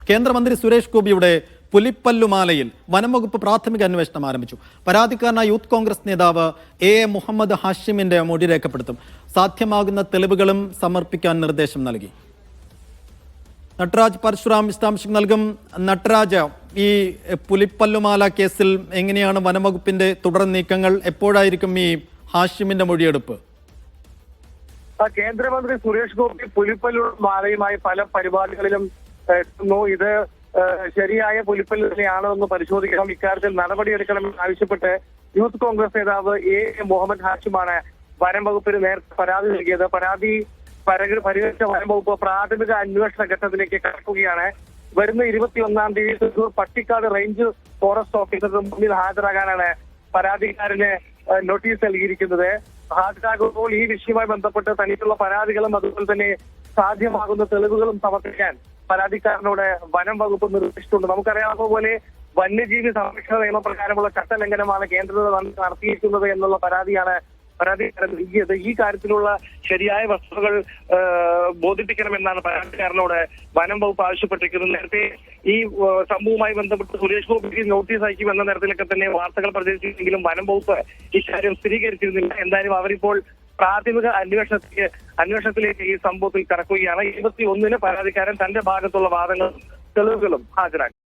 കേന്ദ്രമന്ത്രി സുരേഷ് ഗോപിയുടെ പുലിപ്പല്ലുമാലയിൽ വനംവകുപ്പ് പ്രാഥമിക അന്വേഷണം ആരംഭിച്ചു. പരാതിക്കാരനായ യൂത്ത് കോൺഗ്രസ് നേതാവ് എ മുഹമ്മദ് ഹാഷിമിന്റെ മൊഴി രേഖപ്പെടുത്തും. സാധ്യമാകുന്ന തെളിവുകളും സമർപ്പിക്കാൻ നിർദ്ദേശം നൽകി. നട്രാജ് പരശുറാം വിശദാംശം നൽകും. നട്രാജ്, ഈ പുലിപ്പല്ലുമാല കേസിൽ എങ്ങനെയാണ് വനംവകുപ്പിന്റെ തുടർ നീക്കങ്ങൾ? എപ്പോഴായിരിക്കും ഈ ഹാഷിമിന്റെ മൊഴിയെടുപ്പ്? കേന്ദ്രമന്ത്രി സുരേഷ് ഗോപി പുലിപ്പല്ലുമാലയുമായി പല പരിപാടികളിലും എത്തുന്നു. ഇത് ശരിയായ പുലിപ്പല്ല് തന്നെയാണോ എന്ന് പരിശോധിക്കണം, ഇക്കാര്യത്തിൽ നടപടിയെടുക്കണമെന്ന് ആവശ്യപ്പെട്ട് യൂത്ത് കോൺഗ്രസ് നേതാവ് എ മുഹമ്മദ് ഹാഷിമാണ് വനം വകുപ്പിന് നേരത്തെ പരാതി നൽകിയത്. പരാതി പരിഗണിച്ച വനം വകുപ്പ് പ്രാഥമിക അന്വേഷണ ഘട്ടത്തിലേക്ക് കടക്കുകയാണ്. വരുന്ന 21-ാം തീയതി തൃശൂർ പട്ടിക്കാട് റേഞ്ച് ഫോറസ്റ്റ് ഓഫീസറുടെ മുന്നിൽ ഹാജരാകാനാണ് പരാതിക്കാരന് നോട്ടീസ് നൽകിയിരിക്കുന്നത്. ഹാജരാകുമ്പോൾ ഈ വിഷയവുമായി ബന്ധപ്പെട്ട് തനിക്കുള്ള പരാതികളും അതുപോലെ തന്നെ സാധ്യമാകുന്ന തെളിവുകളും സമർപ്പിക്കാൻ പരാതിക്കാരനോട് വനം വകുപ്പ് നിർദ്ദേശിച്ചിട്ടുണ്ട്. നമുക്കറിയാവുന്ന പോലെ വന്യജീവി സംരക്ഷണ നിയമപ്രകാരമുള്ള ചട്ടലംഘനമാണ് കേന്ദ്ര നടത്തിയിരിക്കുന്നത് എന്നുള്ള പരാതിയാണ് പരാതിക്കാരൻ നൽകിയത്. ഈ കാര്യത്തിലുള്ള ശരിയായ വസ്തുതകൾ ബോധിപ്പിക്കണമെന്നാണ് പരാതിക്കാരനോട് വനം വകുപ്പ് ആവശ്യപ്പെട്ടിരിക്കുന്നത്. നേരത്തെ ഈ സംഭവവുമായി ബന്ധപ്പെട്ട് സുരേഷ് ഗോപിക്ക് നോട്ടീസ് അയക്കുമെന്ന തരത്തിലൊക്കെ തന്നെ വാർത്തകൾ പ്രചരിച്ചിരുന്നെങ്കിലും വനം വകുപ്പ് ഇക്കാര്യം സ്ഥിരീകരിച്ചിരുന്നില്ല. എന്തായാലും അവരിപ്പോൾ പ്രാഥമിക അന്വേഷണത്തിലേക്ക് ഈ സംഭവത്തിൽ കടക്കുകയാണ്. 21-ന് പരാതിക്കാരൻ തന്റെ ഭാഗത്തുള്ള വാദങ്ങളും തെളിവുകളും ഹാജരാക്കി.